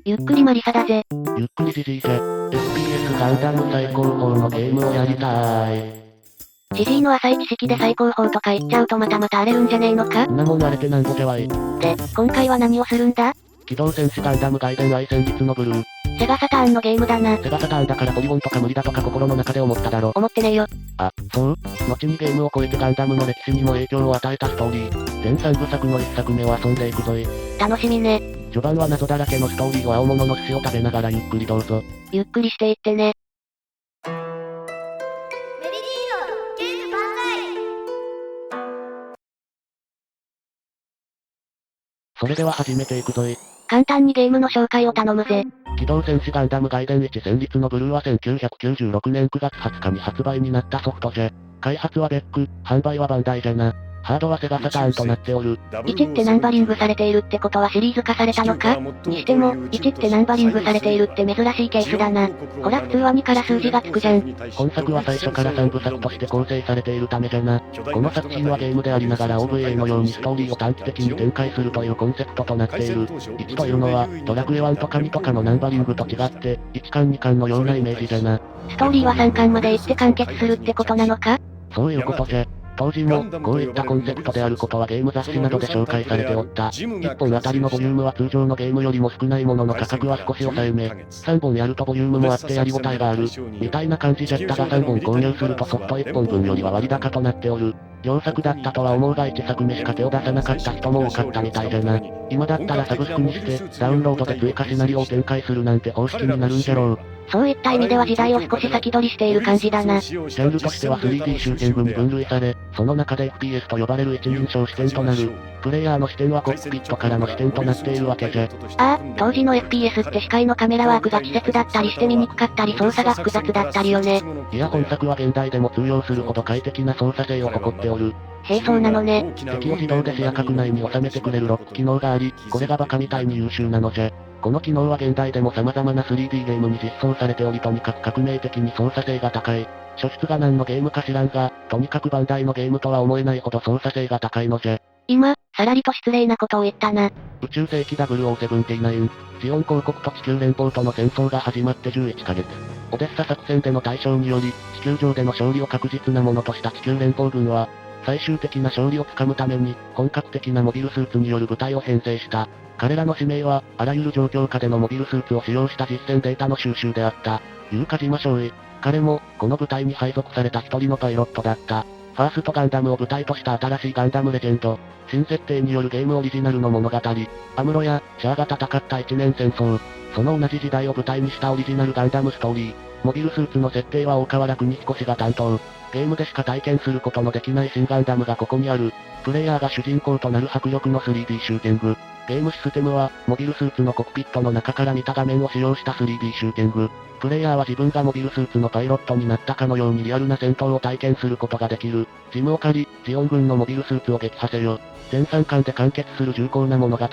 ゆっくりマリサだぜ。ゆっくりじじいじゃ。FPS ガンダム最高峰のゲームをやりたーい。ジジイの浅い知識で最高峰とか言っちゃうとまた荒れるんじゃねえのか？んなもん慣れてなんぼじゃわい。で、今回は何をするんだ？機動戦士ガンダムガイデン愛戦慄のブルー。セガサターンのゲームだな。セガサターンだからポリゴンとか無理だとか心の中で思っただろ。思ってねえよ。あ、そう？後にゲームを超えてガンダムの歴史にも影響を与えたストーリー。全3部作の1作目を遊んでいくぞい。楽しみね。序盤は謎だらけのストーリーを青物の寿司を食べながらゆっくりどうぞ。ゆっくりしていってね。メリディードゲーム万歳。それでは始めていくぞい。簡単にゲームの紹介を頼むぜ。機動戦士ガンダムガイデン1戦慄のブルーは1996年9月20日に発売になったソフトじゃ。開発はベック、販売はバンダイじゃな。ハードはセガサターンとなっておる。1ってナンバリングされているってことはシリーズ化されたのか？にしても、1ってナンバリングされているって珍しいケースだな。ほら普通は2から数字がつくじゃん。本作は最初から3部作として構成されているためじゃな。この作品はゲームでありながら OVA のようにストーリーを短期的に展開するというコンセプトとなっている。1というのは、ドラクエ1とか2とかのナンバリングと違って、1巻2巻のようなイメージじゃな。ストーリーは3巻まで行って完結するってことなのか？そういうことじゃ。当時も、こういったコンセプトであることはゲーム雑誌などで紹介されておった。1本あたりのボリュームは通常のゲームよりも少ないものの価格は少し抑えめ。3本やるとボリュームもあってやりごたえがある。みたいな感じじゃったが3本購入するとソフト1本分よりは割高となっておる。良作だったとは思うが1作目しか手を出さなかった人も多かったみたいじゃな。今だったらサブスクにして、ダウンロードで追加シナリオを展開するなんて方式になるんじゃろう。そういった意味では時代を少し先取りしている感じだな。ジャンルとしては 3D シューティングに分類され、その中で FPS と呼ばれる一人称視点となる。プレイヤーの視点はコックピットからの視点となっているわけじゃ。ああ、当時の FPS って視界のカメラワークが稚拙だったりして見にくかったり操作が複雑だったりよね。いや本作は現代でも通用するほど快適な操作性を誇っておる。へえそうなのね。敵を自動で視野角内に収めてくれるロック機能があり、これがバカみたいに優秀なのじゃ。この機能は現代でも様々な 3D ゲームに実装されておりとにかく革命的に操作性が高い。初出が何のゲームか知らんが、とにかくバンダイのゲームとは思えないほど操作性が高いのじゃ。今、さらりと失礼なことを言ったな。宇宙世紀0079、ジオン公国と地球連邦との戦争が始まって11ヶ月。オデッサ作戦での大勝により、地球上での勝利を確実なものとした地球連邦軍は、最終的な勝利をつかむために、本格的なモビルスーツによる部隊を編成した。彼らの使命は、あらゆる状況下でのモビルスーツを使用した実戦データの収集であった。鹿島少尉。彼も、この部隊に配属された一人のパイロットだった。ファーストガンダムを舞台とした新しいガンダムレジェンド。新設定によるゲームオリジナルの物語。アムロや、シャアが戦った一年戦争。その同じ時代を舞台にしたオリジナルガンダムストーリー。モビルスーツの設定は大河原邦彦氏が担当。ゲームでしか体験することのできない新ガンダムがここにある。プレイヤーが主人公となる迫力の 3D シューティング。ゲームシステムは、モビルスーツのコックピットの中から見た画面を使用した 3D シューティング。プレイヤーは自分がモビルスーツのパイロットになったかのようにリアルな戦闘を体験することができる。ジムを借り、ジオン軍のモビルスーツを撃破せよ。全3巻で完結する重厚な物語。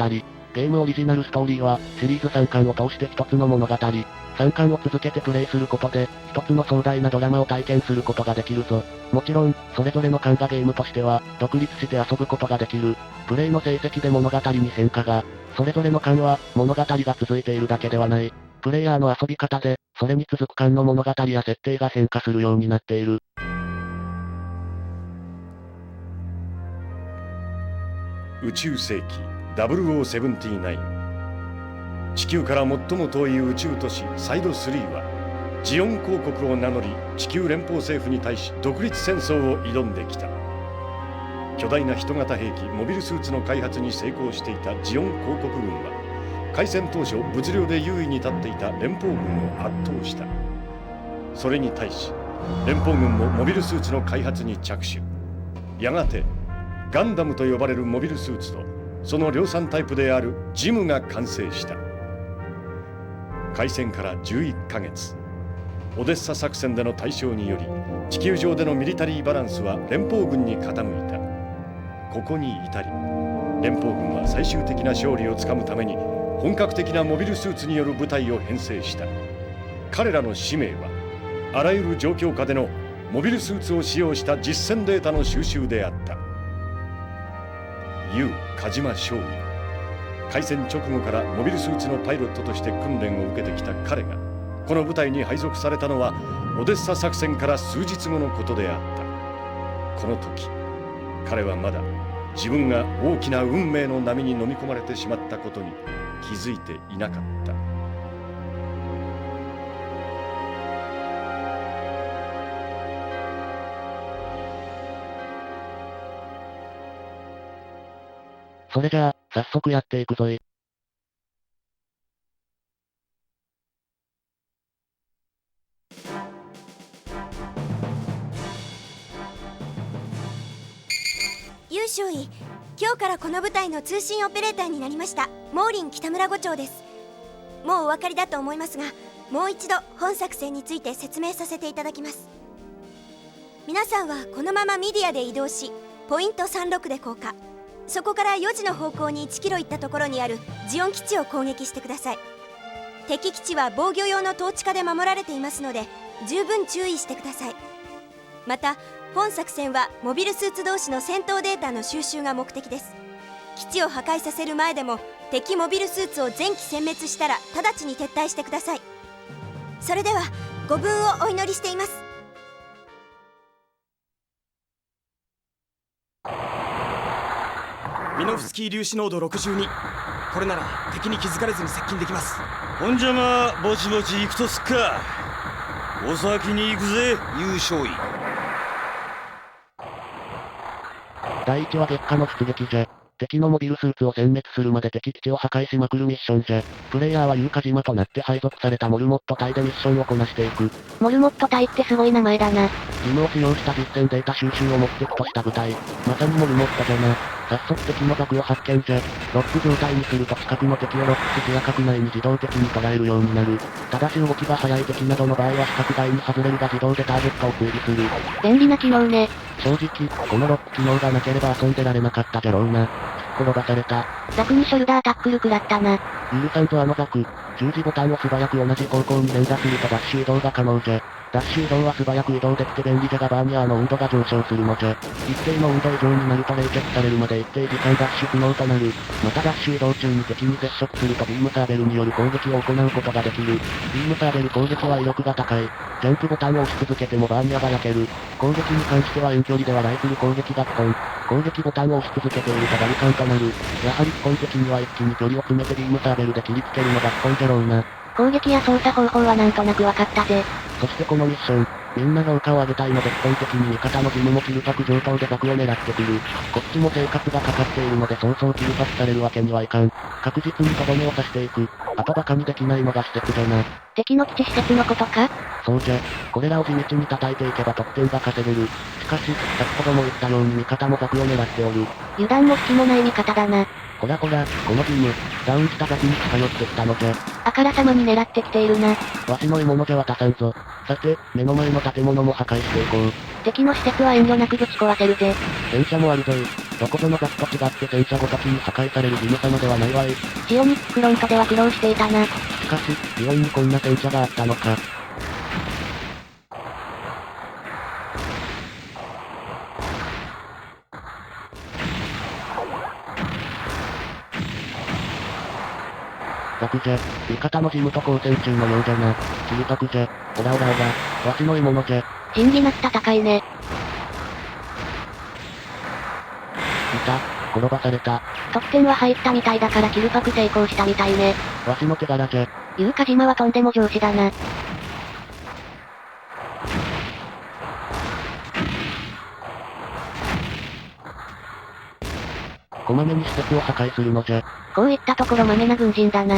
ゲームオリジナルストーリーは、シリーズ3巻を通して一つの物語。3巻を続けてプレイすることで、一つの壮大なドラマを体験することができるぞ。もちろん、それぞれの巻がゲームとしては、独立して遊ぶことができる。プレイの成績で物語に変化が。それぞれの巻は、物語が続いているだけではない。プレイヤーの遊び方で、それに続く巻の物語や設定が変化するようになっている。宇宙世紀0079。地球から最も遠い宇宙都市サイド3は、ジオン公国を名乗り地球連邦政府に対し独立戦争を挑んできた。巨大な人型兵器モビルスーツの開発に成功していたジオン公国軍は、開戦当初物量で優位に立っていた連邦軍を圧倒した。それに対し連邦軍もモビルスーツの開発に着手。やがてガンダムと呼ばれるモビルスーツとその量産タイプであるジムが完成した。開戦から11ヶ月。オデッサ作戦での大勝により、地球上でのミリタリーバランスは連邦軍に傾いた。ここに至り、連邦軍は最終的な勝利をつかむために本格的なモビルスーツによる部隊を編成した。彼らの使命は、あらゆる状況下でのモビルスーツを使用した実戦データの収集であった。鹿島少尉。開戦直後からモビルスーツのパイロットとして訓練を受けてきた彼がこの部隊に配属されたのはオデッサ作戦から数日後のことであった。この時彼はまだ自分が大きな運命の波に飲み込まれてしまったことに気づいていなかった。それじゃあ、早速やっていくぞい。優勝尉、今日からこの部隊の通信オペレーターになりましたモーリン北村伍長です。もうお分かりだと思いますが、もう一度本作戦について説明させていただきます。皆さんはこのままミディアで移動し、ポイント36で降下。そこから4時の方向に1キロ行ったところにあるジオン基地を攻撃してください。敵基地は防御用の統治下で守られていますので十分注意してください。また本作戦はモビルスーツ同士の戦闘データの収集が目的です。基地を破壊させる前でも敵モビルスーツを全機殲滅したら直ちに撤退してください。それではご分をお祈りしています。ミノフスキー粒子濃度62。これなら敵に気づかれずに接近できます。ほんじゃまあぼちぼち行くとすっか。お先に行くぜ優勝尉。第1は月下の出撃じゃ。敵のモビルスーツを殲滅するまで敵基地を破壊しまくるミッションじゃ。プレイヤーは有カ島となって配属されたモルモット隊でミッションをこなしていく。モルモット隊ってすごい名前だな。ジムを使用した実戦データ収集を目的とした部隊。まさにモルモットじゃな。早速敵のザクを発見じゃ。ロック状態にすると近くの敵をロックし視野角内に自動的に捉えるようになる。ただし動きが速い敵などの場合は視覚外に外れるが自動でターゲットを推理する。便利な機能ね。正直、このロック機能がなければ遊んでられなかったじゃろうな。転がされた。ザクにショルダータックル食らったな。許さんぞあのザク。十字ボタンを素早く同じ方向に連打するとダッシュ移動が可能じゃ。ダッシュ移動は素早く移動できて便利じゃがバーニャーの温度が上昇するのじゃ。一定の温度以上になると冷却されるまで一定時間ダッシュ不能となる。またダッシュ移動中に敵に接触するとビームサーベルによる攻撃を行うことができる。ビームサーベル攻撃は威力が高い。ジャンプボタンを押し続けてもバーニャが焼ける。攻撃に関しては遠距離ではライフル攻撃が基本。攻撃ボタンを押し続けているとバリカンとなる。やはり基本的には一気に距離を詰めてビームサーベルで切りつけるのが基本じゃろうな。攻撃や操作方法はなんとなく分かったぜ。そしてこのミッション、みんな評価を上げたいので基本的に味方のジムもキルパク上等でザクを狙ってくる。こっちも生活がかかっているのでそうそうキルパクされるわけにはいかん。確実にとどめを刺していく。あとバカにできないのが施設じゃな。敵の基地施設のことか？そうじゃ。これらを地道に叩いていけば得点が稼げる。しかし、先ほども言ったように味方もザクを狙っておる。油断も隙もない味方だな。ほらほら、このジム、ダウンしたザクに近寄ってきたのじゃ。あからさまに狙ってきているな。わしの獲物じゃ渡さんぞ。さて、目の前の建物も破壊していこう。敵の施設は遠慮なくぶち壊せるぜ。戦車もあるぞい。どこぞのザクと違って戦車ごときに破壊される義務様ではないわい。シオニックフロントでは苦労していたな。しかし、病院にこんな戦車があったのか。ザクじゃ。味方のジムと交戦中のようじゃな。キルパクじゃ。オラオラオラ。わしの獲物じゃ。仁義なき戦いね。いた。転ばされた。得点は入ったみたいだからキルパク成功したみたいね。わしの手柄じゃ。優香島はとんでも上司だな。こまめに施設を破壊するのじゃ。こういったところマメな軍人だな。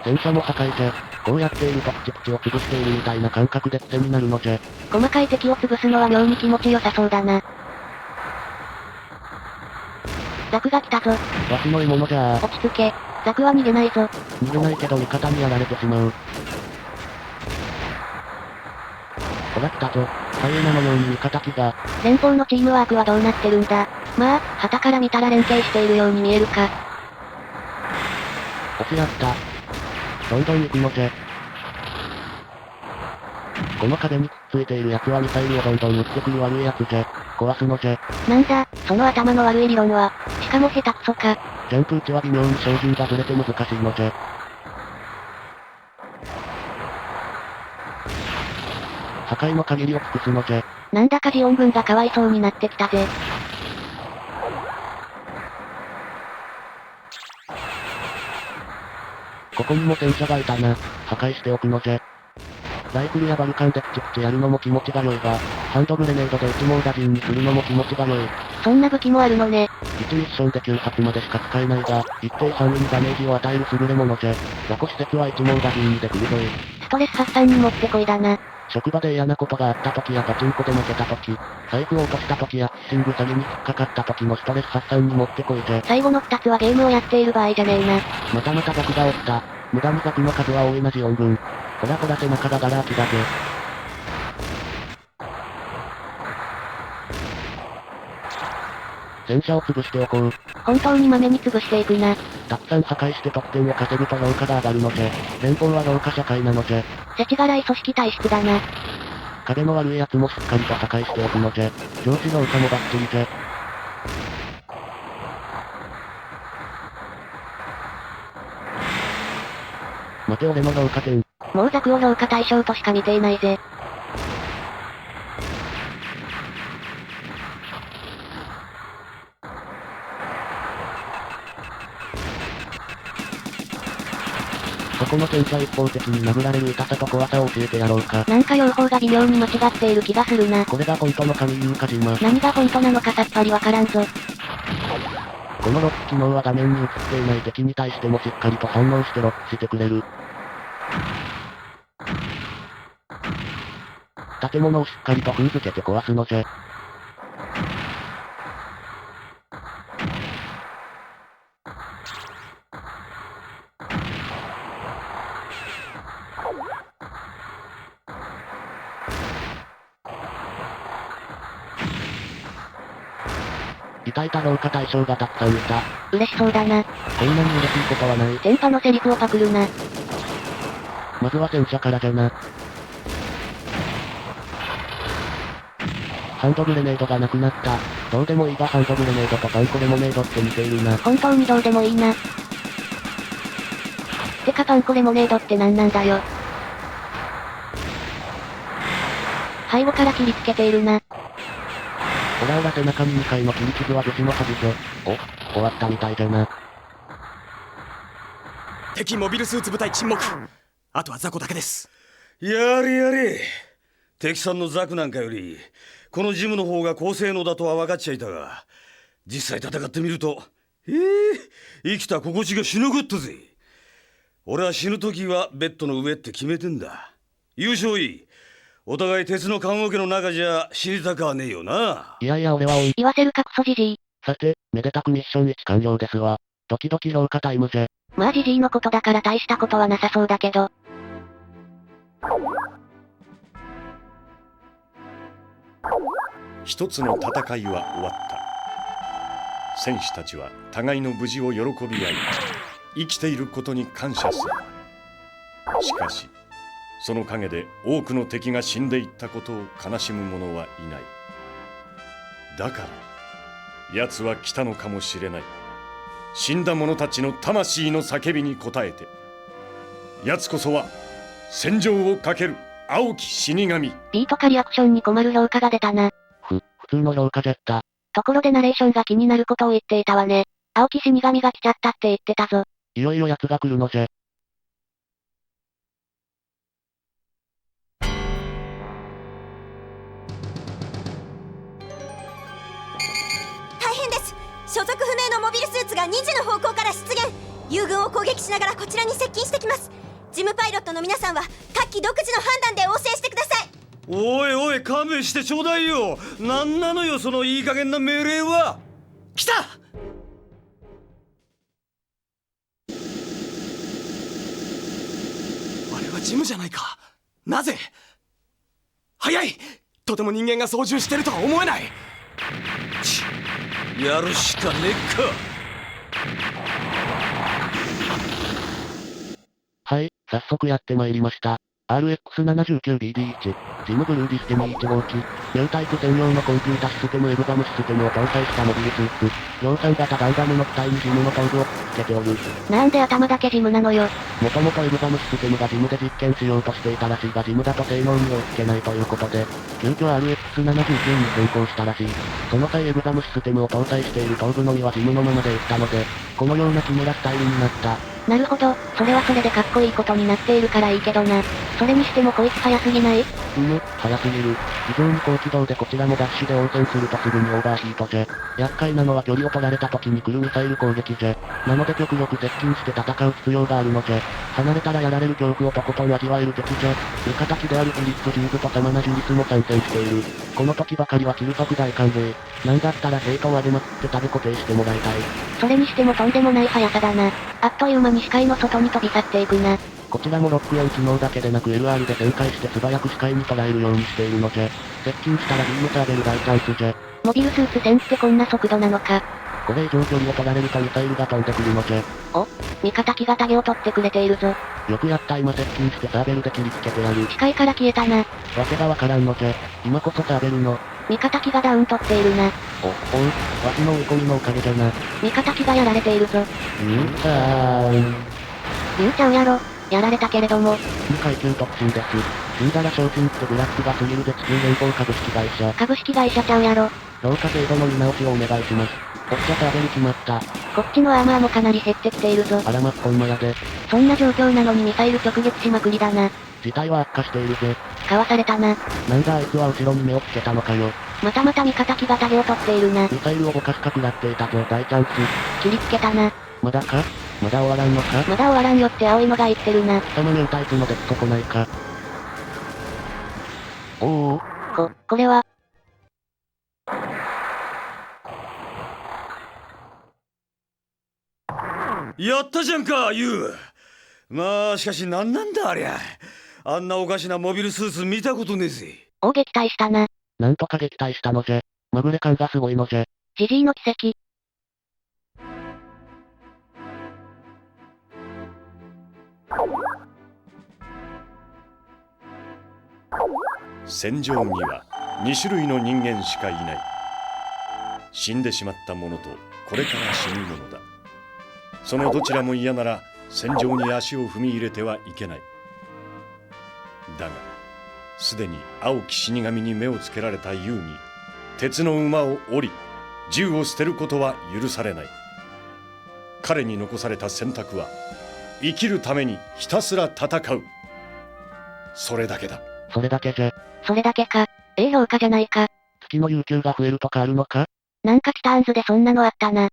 戦車も破壊じゃ。こうやっているとプチプチを潰しているみたいな感覚で癖になるのじゃ。細かい敵を潰すのは妙に気持ちよさそうだな。ザクが来たぞ。わしの獲物じゃあ。落ち着け。ザクは逃げないぞ。逃げないけど味方にやられてしまう。ほら来たぞ。ハイエナのように味方機が。連邦のチームワークはどうなってるんだ。まあ、旗から見たら連携しているように見えるか。押し合った。どんどん行くのじゃ。この壁にくっついている奴はミサイルをどんどん撃ってくる悪い奴じゃ。壊すのじゃ。なんだ、その頭の悪い理論は。しかも下手くそか。ジャンプ打ちは微妙に照準がずれて難しいのじゃ。破壊の限りを尽くすのじゃ。なんだかジオン軍がかわいそうになってきたぜ。ここにも戦車がいたな。破壊しておくのじゃ。ライフルやバルカンでプチプチやるのも気持ちが良いが、ハンドグレネードで一網打尽にするのも気持ちが良い。そんな武器もあるのね。1ミッションで9発までしか使えないが、一定範囲にダメージを与える優れものじゃ。雑魚施設は一網打尽にできるぞい。ストレス発散にもってこいだな。職場で嫌なことがあった時やパチンコで負けた時、財布を落とした時やフィッシング詐欺に引っかかった時のストレス発散にもってこいぜ。最後の2つはゲームをやっている場合じゃねえな。またまたザクが起きた。無駄にザクの数は多いなジオン軍。ほらほら背中がガラ空きだぜ。戦車を潰しておこう。本当に豆に潰していくな。たくさん破壊して得点を稼ぐと評価が上がるのじゃ。連邦は評価社会なのじゃ。世知辛い組織体質だな。壁の悪い奴もしっかりと破壊しておくのじゃ。上司評価もバッチリじゃ。待て俺の評価点。もうザクを評価対象としか見ていないぜ。そこの戦車一方的に殴られる痛さと怖さを教えてやろうか。なんか用法が微妙に間違っている気がするな。これが本当の神優香島。何が本当なのかさっぱりわからんぞ。このロック機能は画面に映っていない敵に対してもしっかりと反応してロックしてくれる。建物をしっかりと踏んづけて壊すのじゃ。いた評価対象がたくさんいた。嬉しそうだな。こんなに嬉しいことはない。電波のセリフをパクるな。まずは戦車からじゃな。ハンドグレネードがなくなった。どうでもいいがハンドグレネードとパンコレモネードって似ているな。本当にどうでもいいな。てかパンコレモネードって何なんだよ。背後から切りつけているな。ほらほら背中に2回の切り傷は武士のはずぞ。お、終わったみたいじゃな。敵モビルスーツ部隊沈黙。あとは雑魚だけです。やれやれ。敵さんのザクなんかよりこのジムの方が高性能だとは分かっちゃいたが、実際戦ってみると生きた心地がしのぐったぜ。俺は死ぬ時はベッドの上って決めてんだ。優勝いい。お互い鉄の棺桶の中じゃ死にたかはねえよな。いやいや俺は言わせるかクソジジイ。さて、めでたくミッション1完了ですわ。時々評価タイムじゃ。まあジジイのことだから大したことはなさそうだけど。一つの戦いは終わった。戦士たちは互いの無事を喜び合い、生きていることに感謝する。しかしその陰で多くの敵が死んでいったことを悲しむ者はいない。だから奴は来たのかもしれない。死んだ者たちの魂の叫びに応えて、奴こそは戦場をかける青き死神。ビートかリアクションに困る評価が出たな。普通の評価じゃった。ところでナレーションが気になることを言っていたわね。青き死神が来ちゃったって言ってたぞ。いよいよ奴が来るのじゃ。大変です。所属不明のモビルスーツが2時の方向から出現。友軍を攻撃しながらこちらに接近してきます。ジムパイロットの皆さんは各機独自の判断で応戦してください。おいおい勘弁してちょうだいよ。なんなのよそのいい加減な命令は。来た。あれはジムじゃないか。なぜ。早い。とても人間が操縦してるとは思えない。やるしかねえか。はい、早速やってまいりました。RX79BD1、ジムブルーディスティニー1号機、ニュータイプ専用のコンピュータシステムエグザムシステムを搭載したモビルスーツ、量産型ガンダムの機体にジムの頭部をつけておる。なんで頭だけジムなのよ。もともとエグザムシステムがジムで実験しようとしていたらしいがジムだと性能に追いつけないということで、急遽 RX79 に変更したらしい。その際エグザムシステムを搭載している頭部のみはジムのままでいったので、このようなキメラスタイルになった。なるほど、それはそれでかっこいいことになっているからいいけどな。それにしてもこいつ早すぎない？早すぎる。非常に高機動でこちらもダッシュで応戦するとすぐにオーバーヒートじゃ。厄介なのは距離を取られた時に来るミサイル攻撃じゃ。なので極力接近して戦う必要があるのじゃ。離れたらやられる恐怖をとことん味わえる敵じゃ。味方機であるフィリップ・ジューズとサマナ・ジュリスも参戦している。この時ばかりは急速大歓迎。なんだったらヘイトを上げまくって食べ固定してもらいたい。それにしてもとんでもない速さだな。あっという間に視界の外に飛び去っていくな。こちらもロック4機能だけでなく LR で旋回して素早く視界に捉えるようにしているのじゃ。接近したらビームス上げる大チャンスじゃ。モビルスーツ戦ってこんな速度なのか。これ以上距離を取られるとミサイルが飛んでくるのじゃ。お、味方機がタゲを取ってくれているぞ。よくやった今接近してサーベルで切りつけてやる。視界から消えたな。わけがわからんのじゃ。今こそサーベルの。味方機がダウン取っているな。わしの追い込みのおかげじゃな。味方機がやられているぞ。言うちゃうやろ。やられたけれども。2階級特進です。死んだら昇進ってブラックが過ぎるで地球連邦株式会社。株式会社ちゃうやろ。評価制度の見直しをお願いします。こっちはサーベル決まった。こっちのアーマーもかなり減ってきているぞ。あらま、ほんまやで。そんな状況なのにミサイル直撃しまくりだな。事態は悪化しているぜ。かわされたな。なんだあいつは後ろに目をつけたのかよ。また味方機がタゲを取っているな。ミサイルをぼかすか食らっていたぞ、大チャンス。切りつけたな。まだか？まだ終わらんのか？まだ終わらんよって青いのが言ってるな。貴様ニュータイプの出来損ないか。おお。これは。やったじゃんか、ユウ。まあ、しかしなんなんだありゃ。あんなおかしなモビルスーツ見たことねえぜ。撃退したな。なんとか撃退したのじゃ。まぐれ感がすごいのじゃ。ジジイの奇跡。戦場には2種類の人間しかいない。死んでしまった者とこれから死ぬ者だ。そのどちらも嫌なら戦場に足を踏み入れてはいけない。だがすでに青き死神に目をつけられたユウに鉄の馬を降り銃を捨てることは許されない。彼に残された選択は生きるためにひたすら戦う、それだけだ。それだけじゃ。それだけか。評価じゃないか。月の有給が増えるとかあるのか？なんかチターンズでそんなのあったな。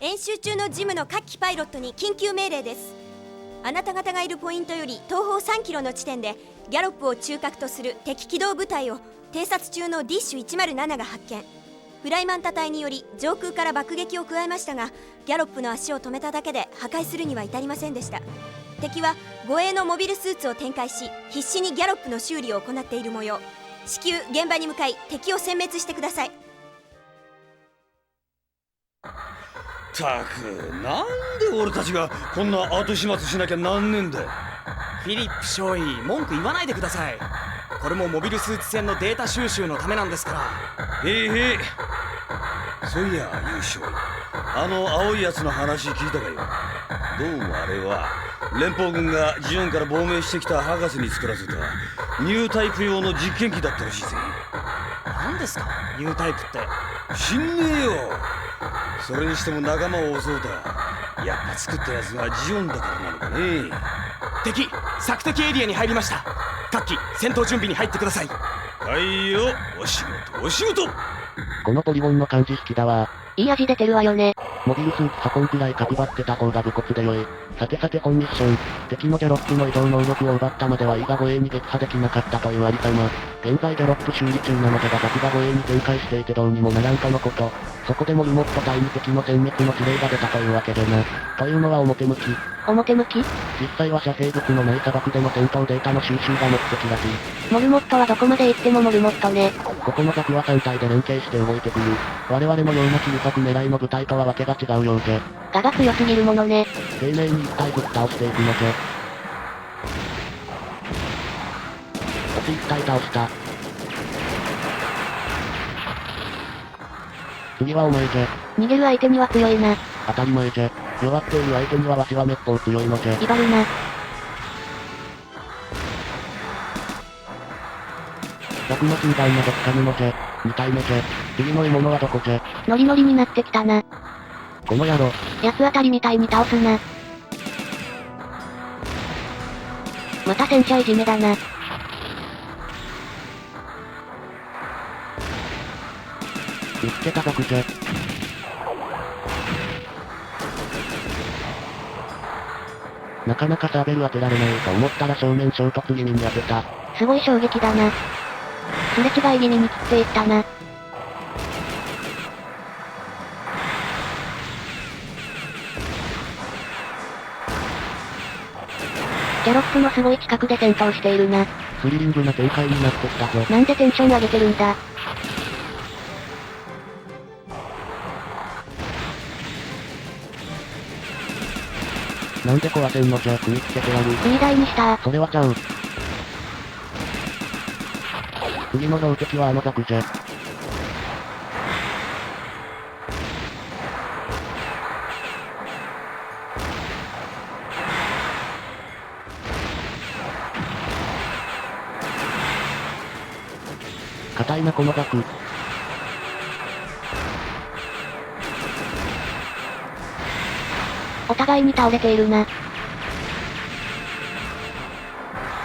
演習中のジムの各機パイロットに緊急命令です。あなた方がいるポイントより東方3キロの地点でギャロップを中核とする敵機動部隊を偵察中のディッシュ107が発見。フライマンタ隊により上空から爆撃を加えましたが、ギャロップの足を止めただけで破壊するには至りませんでした。敵は護衛のモビルスーツを展開し必死にギャロップの修理を行っている模様。至急現場に向かい敵を殲滅してください。たく、なんで俺たちがこんな後始末しなきゃなんねんだ。フィリップ少尉、文句言わないでください。これもモビルスーツ戦のデータ収集のためなんですから。へいへい。そういや、優勝。あの青いやつの話聞いたかよ。どうもあれは連邦軍がジオンから亡命してきた博士に作らせたニュータイプ用の実験機だったらしいぜ。何ですか、ニュータイプって。知んねえよ。それにしても仲間を襲うた。やっぱ作ったやつがジオンだからなのかね。敵、索敵エリアに入りました。各機戦闘準備に入ってください。はいよ、お仕事お仕事。このポリゴンの感じ好きだわ。いい味出てるわよね。モビルスーツ運んくらい角張ってた方が武骨でよい。さてさて本ミッション。敵のギャロップの移動能力を奪ったまではいいが護衛に撃破できなかったというありさま。現在テロップ修理中なのでがザクが護衛に展開していてどうにもならんとのこと。そこでモルモット隊に敵の殲滅の指令が出たというわけでな。というのは表向き。表向き？実際は遮蔽物のない砂漠での戦闘データの収集が目的らしい。モルモットはどこまで行ってもモルモットね。ここのザクは3体で連携して動いてくる。我々のような小さく狙いの部隊とはわけが違うようぜ。我が強すぎるものね。丁寧に1体ずつ倒していくのぜ。星1体倒した。次はお前じゃ。逃げる相手には強いな。当たり前じゃ。弱っている相手にはわしはめっぽう強いのじゃ。威張るな。ザクの診断などつかむのじゃ。2体目じゃ。次の獲物はどこじゃ。ノリノリになってきたな。この野郎。八つ当たりみたいに倒すな。また戦車いじめだな。見つけたザクじゃ。なかなかサーベル当てられないと思ったら正面衝突気味に当てた。すごい衝撃だな。すれ違い気味に切っていったな。テロップもすごい近くで戦闘しているな。スリリングな展開になってきたぞ。なんでテンション上げてるんだ。なんで壊せんのじゃ。組み付けてやる。踏み台にしたそれはちゃう。次の標的はあのザクじゃ。硬いなこのザク。お互いに倒れているな。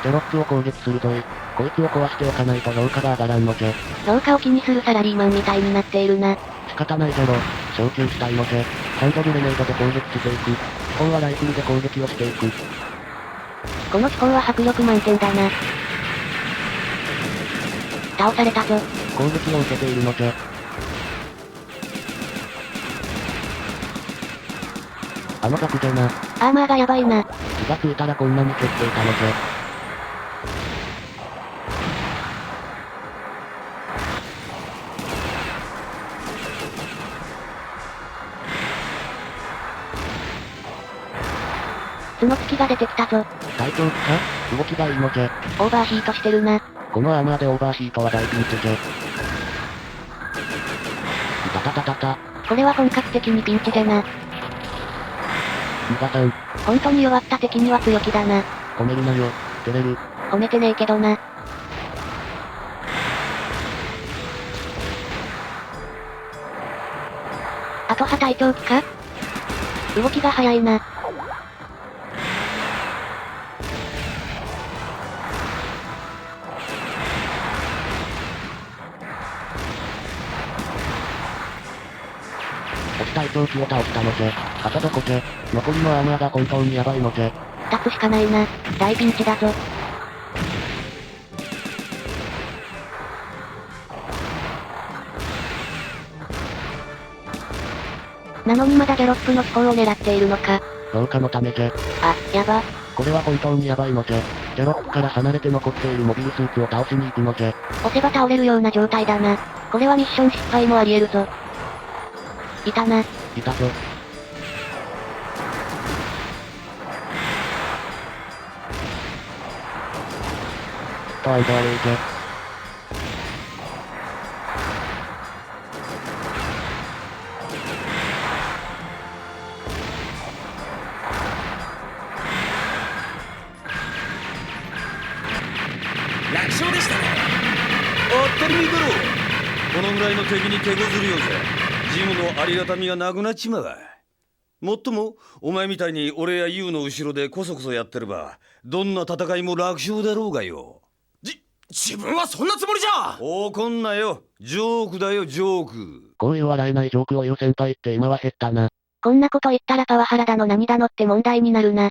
テロップを攻撃するぞい。こいつを壊しておかないと評価が上がらんのじゃ。評価を気にするサラリーマンみたいになっているな。仕方ないじゃろ。昇級したいのじゃ。ハンドグレネードで攻撃していく。基本はライフルで攻撃をしていく。この飛行は迫力満点だな。倒されたぞ。攻撃を受けているのじゃ。あのザクじゃな。アーマーがやばいな。気がついたらこんなに減っていたのじゃ。角突きが出てきたぞ。大丈夫か？動きがいいのじゃ。オーバーヒートしてるな。このアーマーでオーバーヒートは大ピンチじゃ。いたたたたた。これは本格的にピンチじゃな。ミガさん。本当に弱った敵には強気だな。褒めるなよ。照れる。褒めてねえけどな。あとは隊長機か？動きが早いな。落ち隊長機を倒したのじゃ。あとどこじゃ。残りのアーマーが本当にやばいのじゃ。2つしかないな。大ピンチだぞ。なのにまだギャロップの飛行を狙っているのか。評価のためじゃ。あ、やば。これは本当にやばいのじゃ。ギャロップから離れて残っているモビルスーツを倒しに行くのじゃ。押せば倒れるような状態だな。これはミッション失敗もあり得るぞ。いたな。いたぞ。とアンドアウェイじゃ。楽勝でしたね。当たり前だろ。このぐらいの敵に手こずるようじゃジムのありがたみがなくなっちまう。もっともお前みたいに俺やユウの後ろでコソコソやってればどんな戦いも楽勝だろうがよ。自分はそんなつもりじゃ。怒んなよ。ジョークだよジョーク。こういう笑えないジョークを言う先輩って今は減ったな。こんなこと言ったらパワハラだの何だのって問題になるな。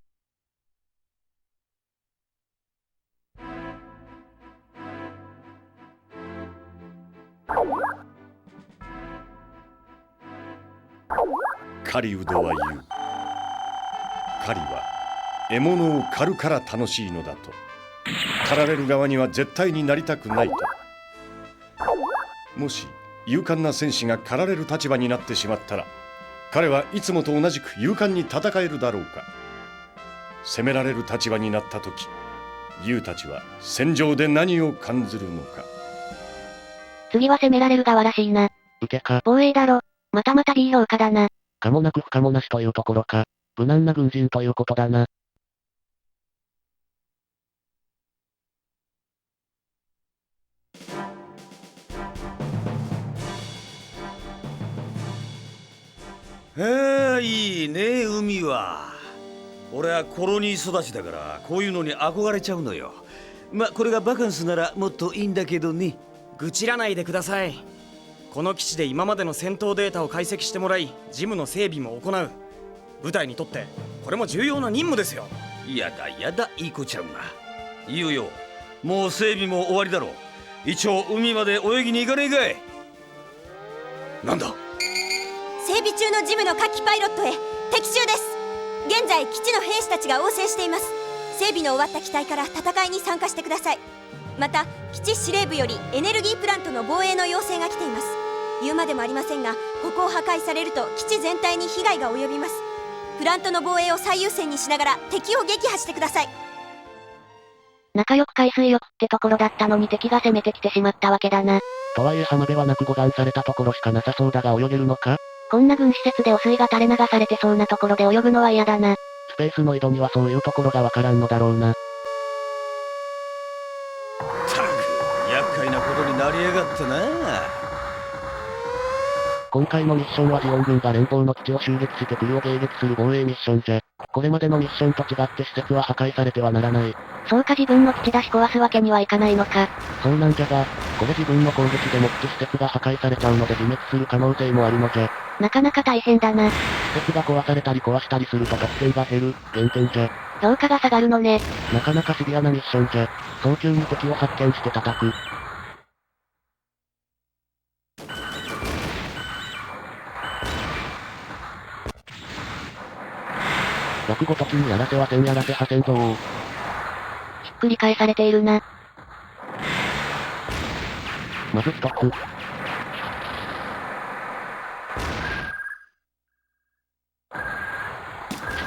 狩人は言う。狩りは獲物を狩るから楽しいのだと。狩られる側には絶対になりたくないと。もし勇敢な戦士が狩られる立場になってしまったら、彼はいつもと同じく勇敢に戦えるだろうか。攻められる立場になった時、ユウたちは戦場で何を感ずるのか。次は攻められる側らしいな。受けか。防衛だろ。またまた B 評価だな。可もなく不可もなしというところか。無難な軍人ということだな。いいね海は。俺はコロニー育ちだからこういうのに憧れちゃうのよ。これがバカンスならもっといいんだけどね。愚痴らないでください。この基地で今までの戦闘データを解析してもらい、ジムの整備も行う。部隊にとってこれも重要な任務ですよ。やだやだいい子ちゃんが。いいよ、もう整備も終わりだろう。一応海まで泳ぎに行かねえかい。なんだ。整備中のジムの夏季パイロットへ敵襲です。現在基地の兵士たちが応戦しています。整備の終わった機体から戦いに参加してください。また基地司令部よりエネルギープラントの防衛の要請が来ています。言うまでもありませんが、ここを破壊されると基地全体に被害が及びます。プラントの防衛を最優先にしながら敵を撃破してください。仲良く海水浴ってところだったのに敵が攻めてきてしまったわけだな。とはいえ浜辺はなく護岸されたところしかなさそうだが泳げるのか？こんな軍施設で汚水が垂れ流されてそうなところで泳ぐのは嫌だな。スペースの井戸にはそういうところがわからんのだろうな。ったく厄介なことになりやがったな。今回のミッションはジオン軍が連邦の基地を襲撃してクルを迎撃する防衛ミッションじゃ。これまでのミッションと違って施設は破壊されてはならない。そうか、自分の基地だし壊すわけにはいかないのか。そうなんじゃが、これ自分の攻撃でも基地施設が破壊されちゃうので自滅する可能性もあるのじゃ。なかなか大変だな。施設が壊されたり壊したりすると得点が減る、減点じゃ。評価が下がるのね。なかなかシビアなミッションじゃ。早急に敵を発見して叩く。落ごときにやらせはせんやらせはせんぞー。ひっくり返されているな。まず一つ。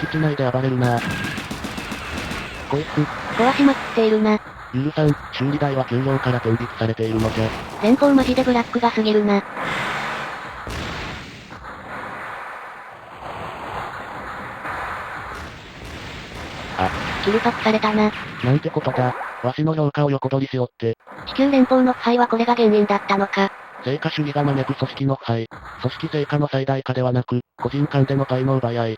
敷地内で暴れるなぁ。こいつ、壊しまくっているな。許さん、修理代は給料から天引きされているのじゃ。連邦マジでブラックが過ぎるな。キルトクされたな。なんてことだ。わしの評価を横取りしよって。地球連邦の腐敗はこれが原因だったのか。成果主義が招く組織の腐敗。組織成果の最大化ではなく、個人間でのパイの奪い合い。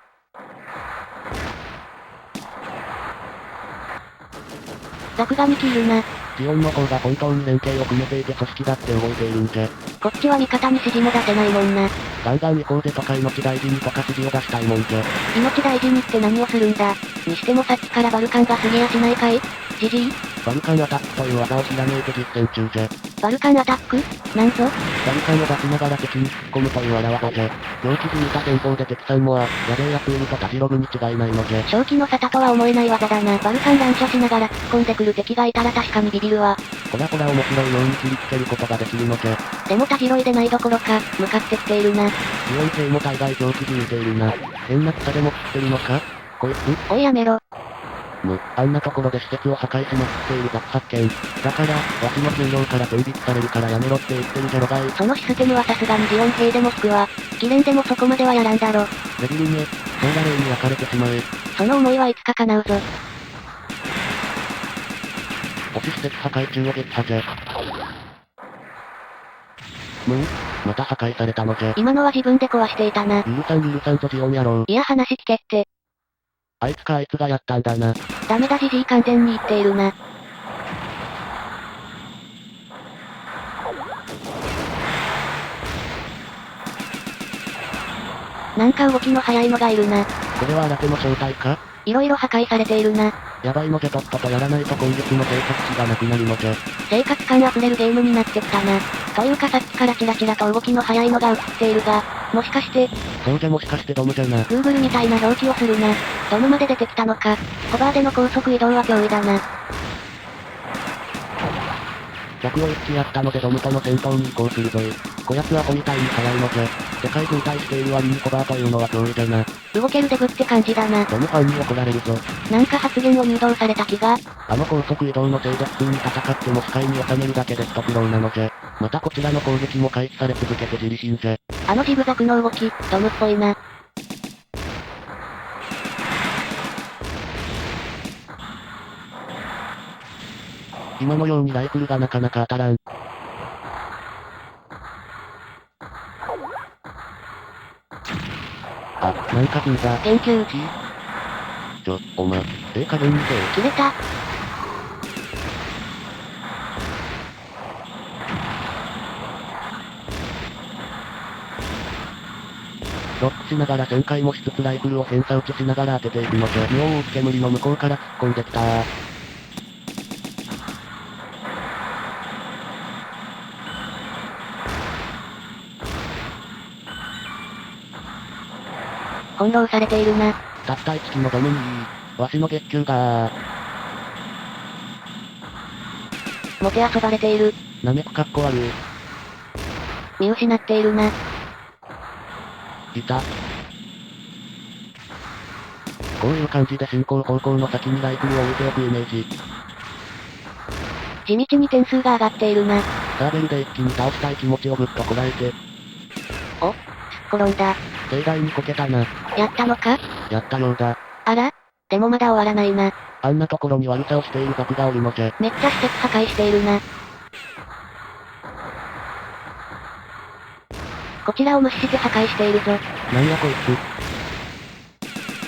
ザクが見切るな。ジオンの方が本当に連携を組めていて組織だって動いているんじゃ。こっちは味方に指示も出せないもんな。ガンガン行こうぜとか命大事にとか指示を出したいもんじゃ。命大事にって何をするんだ。にしてもさっきからバルカンが過ぎやしないかい？ジジイ？バルカンアタックという技をひらめいて実践中じゃ。バルカンアタック？なんぞ？バルカンを出しながら敵に突っ込むという荒技じゃ。猟奇じみた戦法で敵さんもやべえやついるとたじろぐに違いないのじゃ。正気の沙汰とは思えない技だな。バルカン乱射しながら突っ込んでくる敵がいたら確かにビビるわ。ほらほら面白いように切りつけることができるのじゃ。でもたじろいでないどころか、向かってきているな。ジオン兵も大概狂気じみているな。変な草でも食ってるのか？こいつ？おいやめろ。あんなところで施設を破壊しまくっている雑発見。だから、わしの給料から天引きされるからやめろって言ってるじゃろがい。そのシステムはさすがにジオン兵でも引くわ。キレンでもそこまではやらんだろ。デビルめ、そうだ霊に焼かれてしまえ。その思いはいつか叶うぞ。星施設破壊中を撃破じゃ。また破壊されたのじゃ。今のは自分で壊していたな。許さんぞジオン野郎。いや話聞けって。あいつがやったんだな。ダメだジジイ完全に言っているな。なんか動きの速いのがいるな。これは新手の正体か？いろいろ破壊されているな。やばいのじゃとっととやらないと今月の生活費がなくなるのじゃ。生活感あふれるゲームになってきたな。というかさっきからチラチラと動きの速いのが映っているが、もしかして、そうじゃもしかしてドムじゃな。Google みたいな表記をするな。ドムまで出てきたのか。ホバーでの高速移動は脅威だな。逆を一致やったのでドムとの戦闘に移行するぞい。こやつは子みたいに速いのじゃ。世界軍隊している割にホバーというのは脅威じゃな。動けるデブって感じだな。ドムファンに怒られるぞ。なんか発言を誘導された気が。あの高速移動のせいで普通に戦っても視界に収めるだけで一苦労なのじゃ。またこちらの攻撃も回避され続けて自利品じゃ。あのジグザグの動き、ドムっぽいな。今のようにライフルがなかなか当たらん。あ、なんか来んだ。研究。お前、加減にせよ。切れた。ロックしながら旋回もしつつライフルを偏差打ちしながら当てていくのじゃ。妙を煙の向こうから突っ込んできたー。翻弄されているな。たった1機のドムにわしの月給がもてあそばれている。なめくかっこ悪い。見失っているな。いた。こういう感じで進行方向の先にライフルを置いておくイメージ。地道に点数が上がっているな。サーベルで一気に倒したい気持ちをぐっとこらえて。お、すっ転んだ。盛大にこけたな。やったのか？やったようだ。あら？でもまだ終わらないな。あんなところに悪さをしている額がおるのじゃ。めっちゃ施設破壊しているな。こちらを無視して破壊しているぞ。なんやこい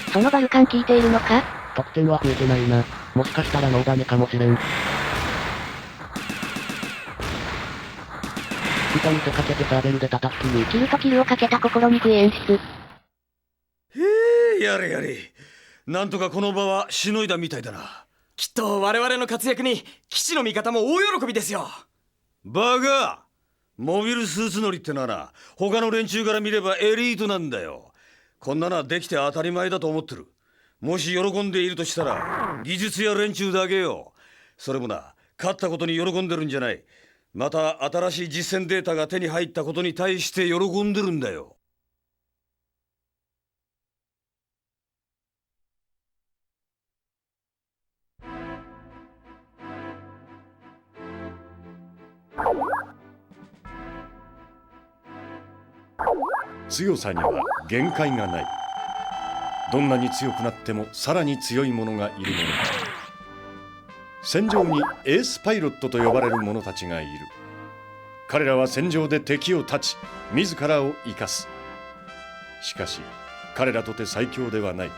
つ。そのバルカン効いているのか？得点は増えてないな。もしかしたらノーダメかもしれん。人に見せかけてサーベルで叩きに。キルとキルをかけた心にくい演出。やれやれ。なんとかこの場はしのいだみたいだな。きっと我々の活躍に基地の味方も大喜びですよ。バカ！モビルスーツ乗りってのはな、他の連中から見ればエリートなんだよ。こんなのはできて当たり前だと思ってる。もし喜んでいるとしたら技術や連中だけよ。それもな、勝ったことに喜んでるんじゃない。また新しい実践データが手に入ったことに対して喜んでるんだよ。強さには限界がない。どんなに強くなってもさらに強い者がいるものだ。戦場にエースパイロットと呼ばれる者たちがいる。彼らは戦場で敵を断ち、自らを生かす。しかし彼らとて最強ではない。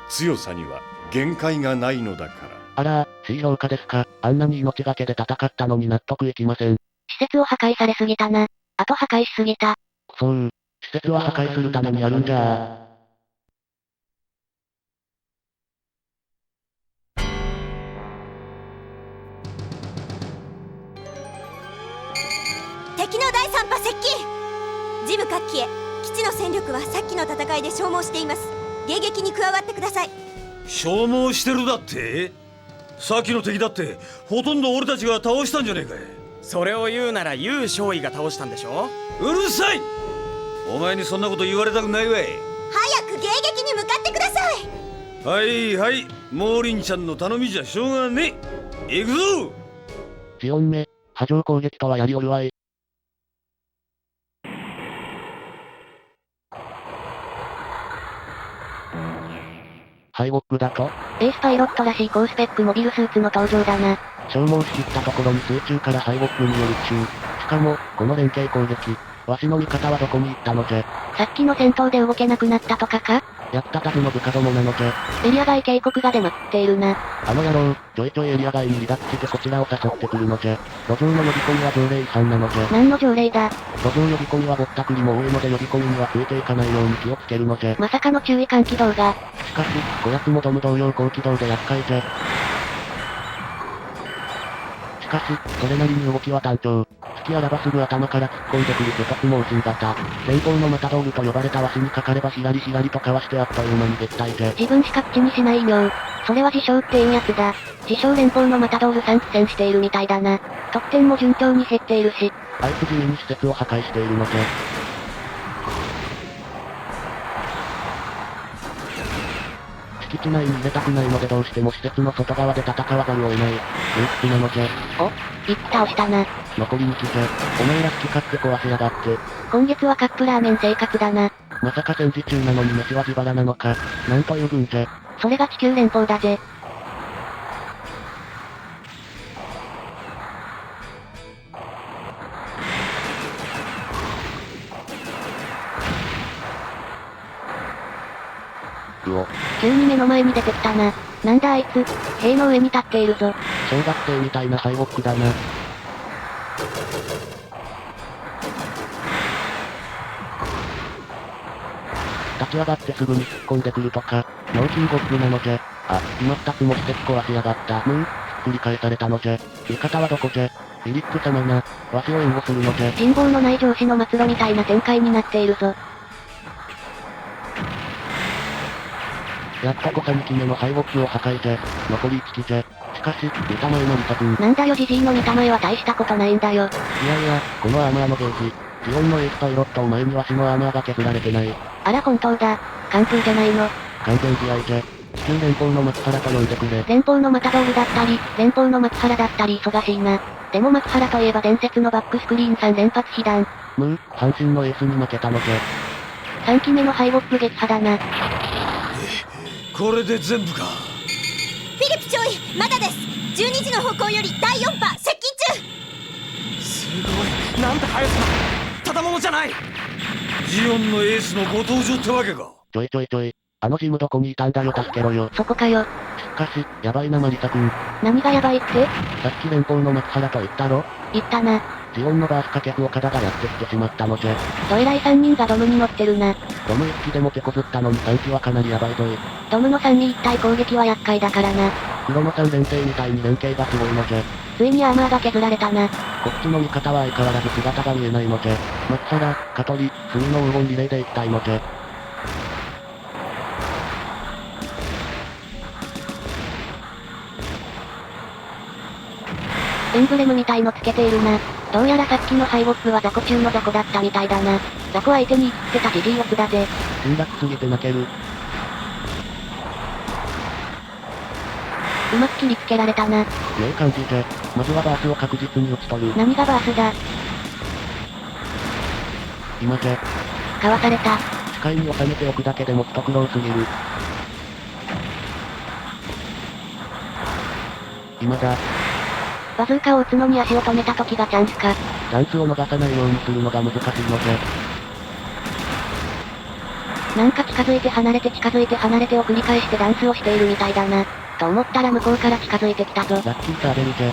強さには限界がないのだから。あら、C 評価ですか。あんなに命がけで戦ったのに納得いきません。施設を破壊されすぎたな。あと破壊しすぎた。そう、施設は破壊するためにあるんじゃー。敵の第3波接近。ジム各機へ。基地の戦力はさっきの戦いで消耗しています。迎撃に加わってください。消耗してるだって？さっきの敵だってほとんど俺たちが倒したんじゃねえかい。それを言うならユウ少尉が倒したんでしょ。うるさい！お前にそんなこと言われたくないわい。早く迎撃に向かってください。はいはい、モーリンちゃんの頼みじゃしょうがねえ。行くぞ。4目、波状攻撃とはやりおるわい。ハイウォックだとエースパイロットらしい高スペックモビルスーツの登場だな。消耗しきったところに水中からハイウォックによる奇襲。しかも、この連携攻撃。わしの味方はどこに行ったのじゃ。さっきの戦闘で動けなくなったとかか？役立たずの部下どもなのじゃ。エリア外警告が出まくっているな。あの野郎、ちょいちょいエリア外に離脱してこちらを誘ってくるのじゃ。路上の呼び込みは条例違反なのじゃ。何の条例だ。路上呼び込みはぼったくりも多いので呼び込みにはついていかないように気をつけるのじゃ。まさかの注意喚起動画。しかし、こやつもドム同様高機動で厄介じゃ。しかし、それなりに動きは単調。好きあらばすぐ頭から突っ込んでくる巨突猛進型。連邦のマタドールと呼ばれたわしにかかればひらりひらりとかわしてあっという間に撃退じゃ。自分しか口にしない異名。それは自称っていいやつだ。自称連邦のマタドールさん苦戦しているみたいだな。得点も順調に減っているし。あいつ地味に施設を破壊しているのじゃ。敷地内に入れたくないのでどうしても施設の外側で戦わざるを得ない。空気なのじゃ。お、一気倒したな。残り2機じゃ。お前ら好き勝手壊しやがって。今月はカップラーメン生活だな。まさか戦時中なのに飯は自腹なのか。なんという軍じゃ。それが地球連邦だぜ。うお。急に目の前に出てきたな。なんだあいつ、塀の上に立っているぞ。小学生みたいな敗北だな。立ち上がってすぐに突っ込んでくるとか、脳筋ゴップなのじゃ。あ、今二つも施設壊しやがった。ひっくり返されたのじゃ。味方はどこじゃ。リリック様な、わしを援護するのじゃ。人望のない上司の末路みたいな展開になっているぞ。やっとこさ2機目の敗北を破壊じゃ。残り1機じゃ。しかし、見た前のリサ君。なんだよジジイの見た前は大したことないんだよ。いやいや、このアーマーのゲージ。ジオンのエースパイロットお前にわしのアーマーが削られてない。あら本当だ。完封じゃないの。完全試合じゃ。地球連邦の松原と呼んでくれ。連邦のマタドールだったり、連邦の松原だったり忙しいな。でも松原といえば伝説のバックスクリーン3連発被弾。阪神のエースに負けたのじゃ。3機目の敗北撃破だな。これで全部か。フィリップ少尉、まだです。12時の方向より第4波接近中。すごい、なんて速さだ。ただものじゃない。ジオンのエースのご登場ってわけか。ちょい。あのジムどこにいたんだよ、助けろよ。そこかよ。しかし、やばいなマリサ君。何がやばいって？さっき連邦の松原と言ったろ？言ったな。ジオンのバースか客岡田がやってきてしまったのじゃ。どえらい3人がドムに乗ってるな。ドム1機でも手こずったのに3機はかなりヤバいぞい。ドムの3に一体攻撃は厄介だからな。黒の3連星みたいに連携がすごいのじゃ。ついにアーマーが削られたな。こっちの味方は相変わらず姿が見えないのじゃ。松原、香取、隅の黄金リレーで行きたいのじゃ。エンブレムみたいのつけているな。どうやらさっきの敗北は雑魚中の雑魚だったみたいだな。雑魚相手に生きてたジジイオツだぜ。辛辣すぎて泣ける。うまく切りつけられたな。良い感じじゃ。まずはバースを確実に打ち取る。何がバースだ。今じゃ。かわされた。視界に収めておくだけでも一苦労すぎる。今だ。バズーカを撃つのに足を止めた時がチャンスか。チャンスを逃さないようにするのが難しいのじゃ。なんか近づいて離れて近づいて離れてを繰り返してダンスをしているみたいだな。と思ったら向こうから近づいてきたぞ。ラッキーサーベルじゃ。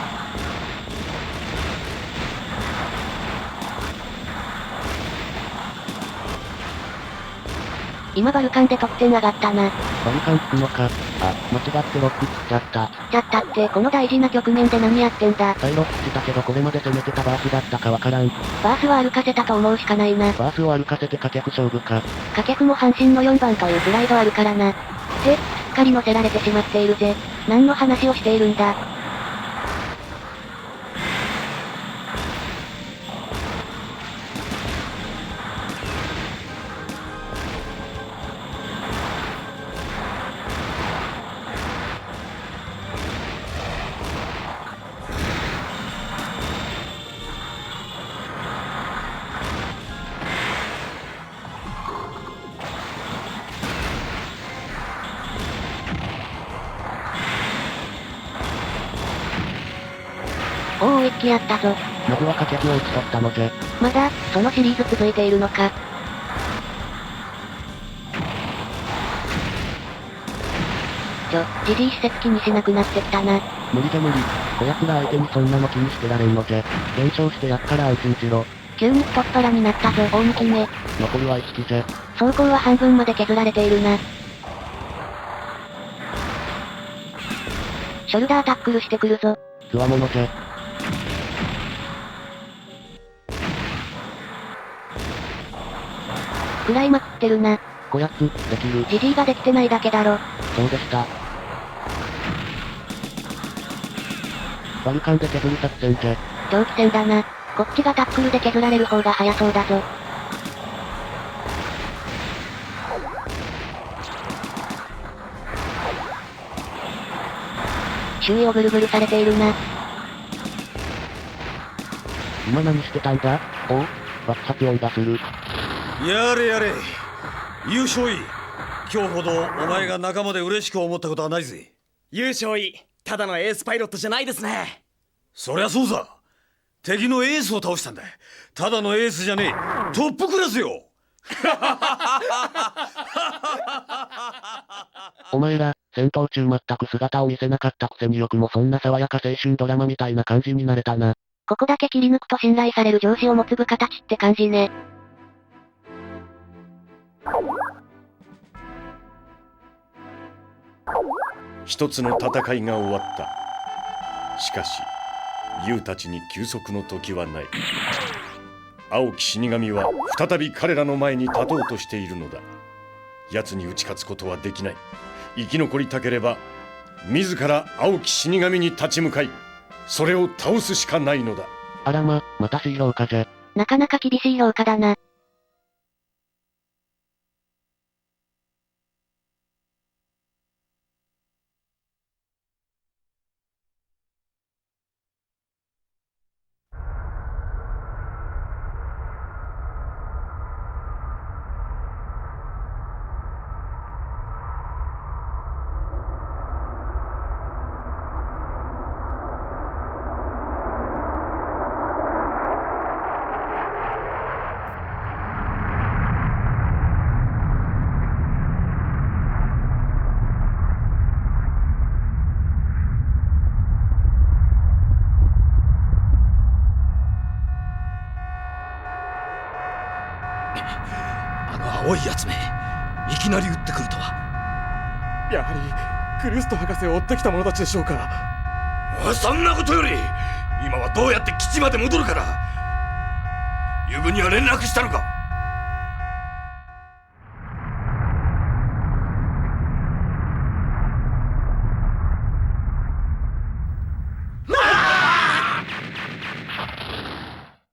今バルカンで得点上がったな。バルカンつくのか。あ、間違ってロックつっちゃった。つっちゃったってこの大事な局面で何やってんだ。再ロックしたけどこれまで攻めてたバースだったかわからん。バースは歩かせたと思うしかないな。バースを歩かせて掛布勝負か。掛布も阪神の4番というプライドあるからな。って、すっかり乗せられてしまっているぜ。何の話をしているんだ。おお、一気やったぞ。まずは掛布を打ち取ったのじゃ。まだ、そのシリーズ続いているのか。じじい施設気にしなくなってきたな。無理じゃ無理。こやつら相手にそんなの気にしてられんのじゃ。弁償してやっから安心しろ。急に太っ腹になったぞ、大抜きめ。残るは1機じゃ。装甲は半分まで削られているな。ショルダータックルしてくるぞ。つわものじゃ。食らいまくってるな。こやつ、できる。じじいができてないだけだろ。そうでした。バルカンで削る作戦じゃ。長期戦だな。こっちがタックルで削られる方が早そうだぞ。周囲をぐるぐるされているな。今何してたんだ？おう、爆発音がする。やれやれ。優勝い。今日ほどお前が仲間で嬉しく思ったことはないぜ。優勝い。ただのエースパイロットじゃないですね。そりゃそうさ。敵のエースを倒したんだ。ただのエースじゃねえ。トップクラスよ。お前ら、戦闘中全く姿を見せなかったくせによくもそんな爽やか青春ドラマみたいな感じになれたな。ここだけ切り抜くと信頼される上司を持つ部下たちって感じね。一つの戦いが終わった。しかし、ユウたちに休息の時はない。青き死神は再び彼らの前に立とうとしているのだ。奴に打ち勝つことはできない。生き残りたければ、自ら青き死神に立ち向かい、それを倒すしかないのだ。あらま、またヒーローかじゃ。なかなか厳しい評価だな。青いやつめ、いきなり撃ってくるとは。やはりクルスト博士を追ってきた者たちでしょうか。そんなことより今はどうやって基地まで戻るかだ。ユブには連絡したのか。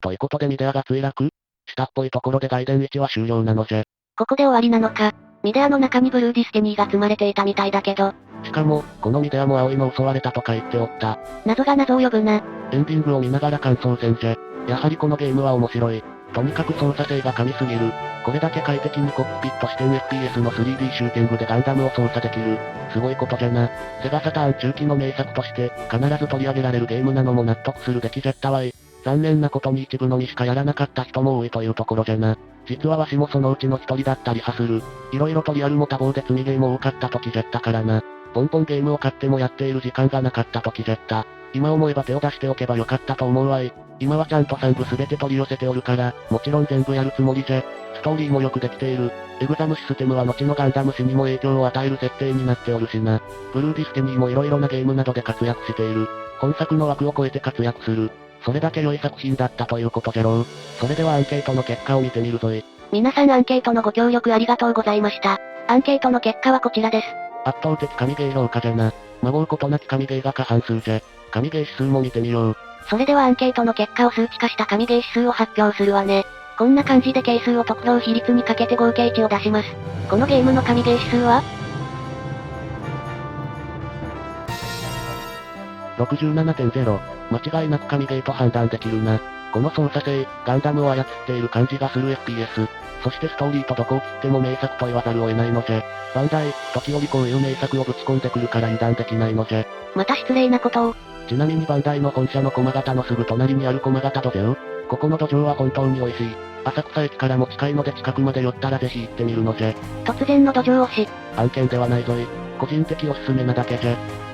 ということでミデアが墜落？下っぽいところで外伝1は終了なのじゃ。ここで終わりなのか。ミデアの中にブルーディスティニーが積まれていたみたいだけど。しかも、このミデアも葵の襲われたとか言っておった。謎が謎を呼ぶな。エンディングを見ながら感想戦じゃ。やはりこのゲームは面白い。とにかく操作性が神すぎる。これだけ快適にコックピット視点 FPS の 3D シューティングでガンダムを操作できる。すごいことじゃな。セガサターン中期の名作として、必ず取り上げられるゲームなのも納得するべきじゃったわい。残念なことに一部のみしかやらなかった人も多いというところじゃな。実はわしもそのうちの一人だったりはする。色々とリアルも多忙で積みゲーも多かった時じゃったからな。ポンポンゲームを買ってもやっている時間がなかった時じゃった。今思えば手を出しておけばよかったと思うわい。今はちゃんと3部すべて取り寄せておるから、もちろん全部やるつもりじゃ。ストーリーもよくできている。エグザムシステムは後のガンダム史にも影響を与える設定になっておるしな。ブルーディスティニーも色々なゲームなどで活躍している。本作の枠を超えて活躍する。それだけ良い作品だったということじゃろう。それではアンケートの結果を見てみるぞい。皆さんアンケートのご協力ありがとうございました。アンケートの結果はこちらです。圧倒的神ゲー評価じゃな。孫うことなき神ゲーが過半数じゃ。神ゲー指数も見てみよう。それではアンケートの結果を数値化した神ゲー指数を発表するわね。こんな感じで係数を得票比率にかけて合計値を出します。このゲームの神ゲー指数は67.0。間違いなく神ゲーと判断できるな。この操作性、ガンダムを操っている感じがする FPS。そしてストーリーとどこを切っても名作と言わざるを得ないのじゃ。バンダイ、時折こういう名作をぶち込んでくるから油断できないのじゃ。また失礼なことを。ちなみにバンダイの本社の駒形のすぐ隣にある駒形土壌。ここの土壌は本当に美味しい。浅草駅からも近いので近くまで寄ったらぜひ行ってみるのじゃ。突然の土壌推し。案件ではないぞい。個人的おすすめなだけじゃ。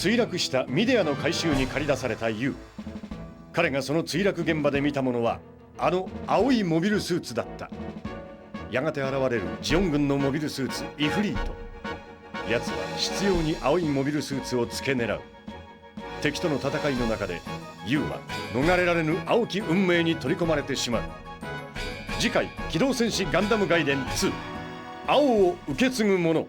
墜落したミデアの回収に駆り出されたユウ。彼がその墜落現場で見たものはあの青いモビルスーツだった。やがて現れるジオン軍のモビルスーツイフリート。奴は執拗に青いモビルスーツを付け狙う。敵との戦いの中でユウは逃れられぬ青き運命に取り込まれてしまう。次回機動戦士ガンダムガイデン2、青を受け継ぐ者。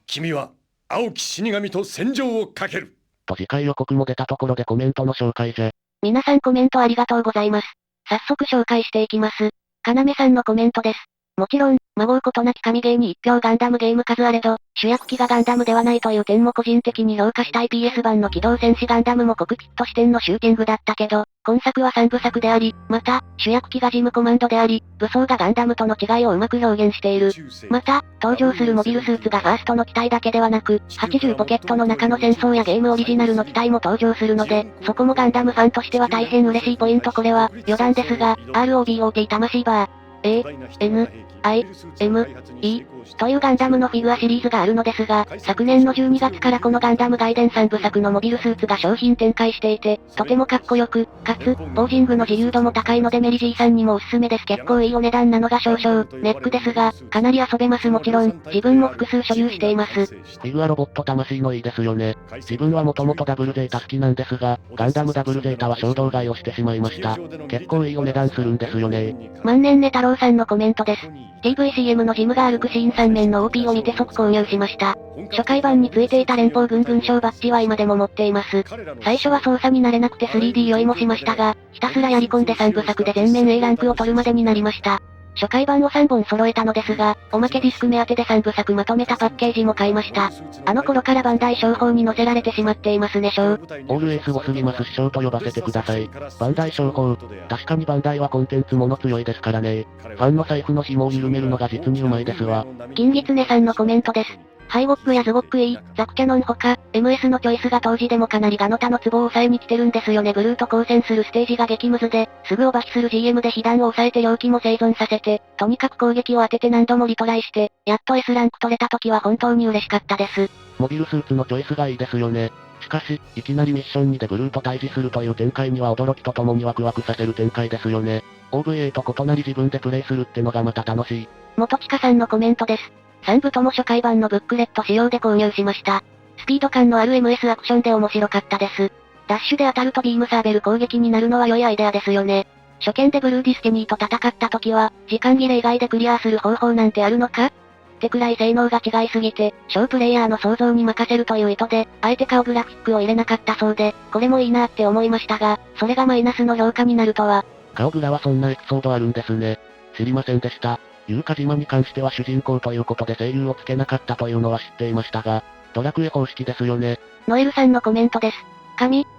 君は青き死神と戦場をかける。と次回予告も出たところでコメントの紹介じゃ。皆さんコメントありがとうございます。早速紹介していきます。かなめさんのコメントです。もちろん、孫うことなき神ゲーに一票ガンダムゲーム数あれど、主役機がガンダムではないという点も個人的に評価したい PS 版の機動戦士ガンダムもコクピット視点のシューティングだったけど、今作は3部作であり、また、主役機がジムコマンドであり、武装がガンダムとの違いをうまく表現している。また、登場するモビルスーツがファーストの機体だけではなく、80ポケットの中の戦争やゲームオリジナルの機体も登場するので、そこもガンダムファンとしては大変嬉しいポイント。これは、余談ですが、ROBOT 魂バー。A、N、I、M、E というガンダムのフィギュアシリーズがあるのですが、昨年の12月からこのガンダムガイデン3部作のモビルスーツが商品展開していて、とてもかっこよく、かつ、ポージングの自由度も高いのでメリジーさんにもおすすめです。結構いいお値段なのが少々、ネックですが、かなり遊べます。もちろん、自分も複数所有しています。フィギュアロボット魂のいいですよね。自分はもともとダブルゼータ好きなんですが、ガンダムダブルゼータは衝動買いをしてしまいました。結構いいお値段するんですよね。万年寝太郎さんのコメントです。TVCM のジムが歩くシーン3面の OP を見て即購入しました。初回版についていた連邦軍軍章バッジは今でも持っています。最初は操作に慣れなくて 3D 酔いもしましたが、ひたすらやり込んで3部作で全面 A ランクを取るまでになりました。初回版を3本揃えたのですが、おまけディスク目当てで3部作まとめたパッケージも買いました。あの頃からバンダイ商法に載せられてしまっていますね。オールエース5すぎます師匠と呼ばせてください。バンダイ商法。確かにバンダイはコンテンツもの強いですからね。ファンの財布の紐を緩めるのが実にうまいですわ。金狐さんのコメントです。ハイゴックやズゴック E、ザクキャノンほか、MS のチョイスが当時でもかなりガノタのツボを抑えに来てるんですよね。ブルーと交戦するステージが激ムズで、すぐオバヒする GM で被弾を抑えて容器も生存させて、とにかく攻撃を当てて何度もリトライして、やっと S ランク取れた時は本当に嬉しかったです。モビルスーツのチョイスがいいですよね。しかし、いきなりミッション2でブルーと対峙するという展開には驚きとともにワクワクさせる展開ですよね。OVA と異なり自分でプレイするってのがまた楽しい。元チカさんのコメントです。3部とも初回版のブックレット仕様で購入しました。スピード感のある MS アクションで面白かったです。ダッシュで当たるとビームサーベル攻撃になるのは良いアイデアですよね。初見でブルーディスティニーと戦った時は、時間切れ以外でクリアする方法なんてあるのかってくらい性能が違いすぎて、小プレイヤーの想像に任せるという意図で、あえて顔グラフィックを入れなかったそうで、これもいいなって思いましたが、それがマイナスの評価になるとは。顔グラはそんなエピソードあるんですね。知りませんでした。優香島に関しては主人公ということで声優をつけなかったというのは知っていましたが、ドラクエ方式ですよね。ノエルさんのコメントです。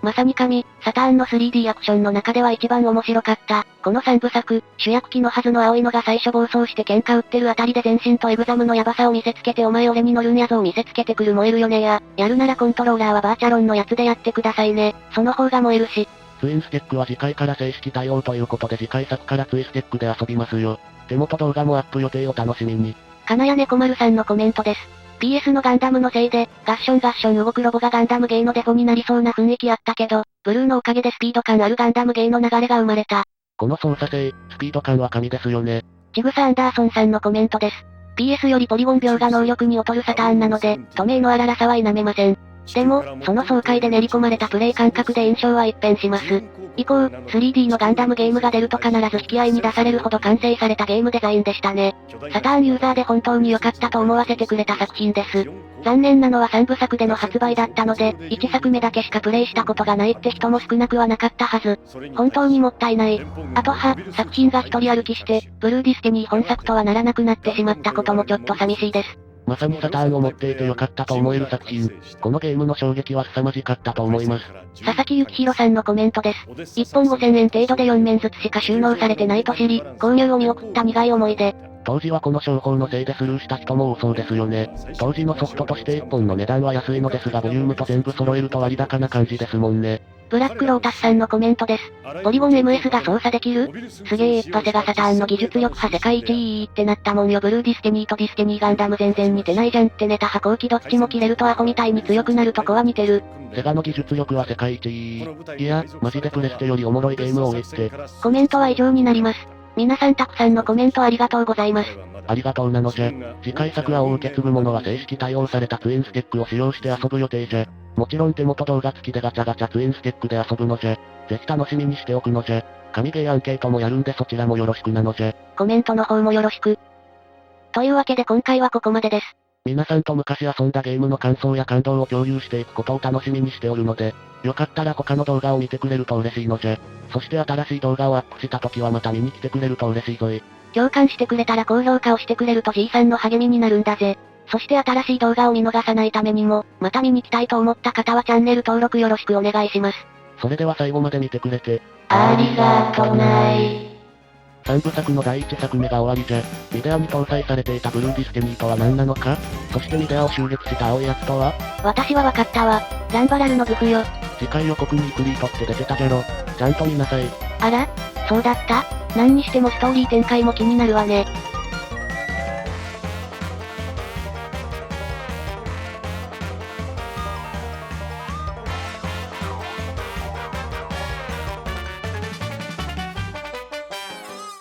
まさに神、サターンの 3D アクションの中では一番面白かった。この3部作、主役機のはずの青いのが最初暴走して喧嘩売ってるあたりで全身とエグザムのヤバさを見せつけてお前俺に乗るんやぞを見せつけてくる燃えるよねやるならコントローラーはバーチャロンのやつでやってくださいね。その方が燃えるし。ツインステックは次回から正式対応ということで次回作からツイステックで遊びますよ。手元動画もアップ予定を楽しみに。金谷猫丸さんのコメントです。PS のガンダムのせいで、ガッション動くロボがガンダムゲーのデフォになりそうな雰囲気あったけど、ブルーのおかげでスピード感あるガンダムゲーの流れが生まれた。この操作性、スピード感は神ですよね。ちぐさアンダーソンさんのコメントです。PS よりポリゴン描画能力に劣るサターンなので、透明の荒々さは否めません。でも、その爽快で練り込まれたプレイ感覚で印象は一変します。以降、3D のガンダムゲームが出ると必ず引き合いに出されるほど完成されたゲームデザインでしたね。サターンユーザーで本当に良かったと思わせてくれた作品です。残念なのは3部作での発売だったので、1作目だけしかプレイしたことがないって人も少なくはなかったはず。本当にもったいない。あと作品が一人歩きして、ブルーディスティニー本作とはならなくなってしまったこともちょっと寂しいです。まさにサターンを持っていてよかったと思える作品。このゲームの衝撃は凄まじかったと思います。佐々木幸宏さんのコメントです。1本5000円程度で4面ずつしか収納されてないと知り、購入を見送った苦い思い出。当時はこの商法のせいでスルーした人も多そうですよね。当時のソフトとして1本の値段は安いのですがボリュームと全部揃えると割高な感じですもんね。ブラックロータスさんのコメントです。ポリゴン MS が操作できる？すげえやっぱセガサターンの技術力派世界一いいってなったもんよ。ブルーディスティニーとディスティニーガンダム全然似てないじゃんってネタ派後期どっちも切れるとアホみたいに強くなるとこは似てる。セガの技術力は世界一いい。いや、マジでプレステよりおもろいゲーム多いって。コメントは以上になります。皆さんたくさんのコメントありがとうございます。ありがとうなのじゃ。次回作はを受け継ぐ者は正式対応されたツインステックを使用して遊ぶ予定じゃ。もちろん手元動画付きでガチャガチャツインステックで遊ぶのじゃ。ぜひ楽しみにしておくのじゃ。神ゲーアンケートもやるんでそちらもよろしくなのじゃ。コメントの方もよろしく。というわけで今回はここまでです。皆さんと昔遊んだゲームの感想や感動を共有していくことを楽しみにしておるので、よかったら他の動画を見てくれると嬉しいのじゃ。そして新しい動画をアップした時はまた見に来てくれると嬉しいぞい。共感してくれたら高評価をしてくれると G さんの励みになるんだぜ。そして新しい動画を見逃さないためにも、また見に来たいと思った方はチャンネル登録よろしくお願いします。それでは最後まで見てくれて、ありがとない3部作の第1作目が終わりじゃ。ミデアに搭載されていたブルーディスティニーとは何なのか？そしてミデアを襲撃した青いやつとは？私は分かったわ。ランバラルのグフよ。次回予告にイクリートって出てたじゃろ。ちゃんと見なさい。あら？そうだった？何にしてもストーリー展開も気になるわね。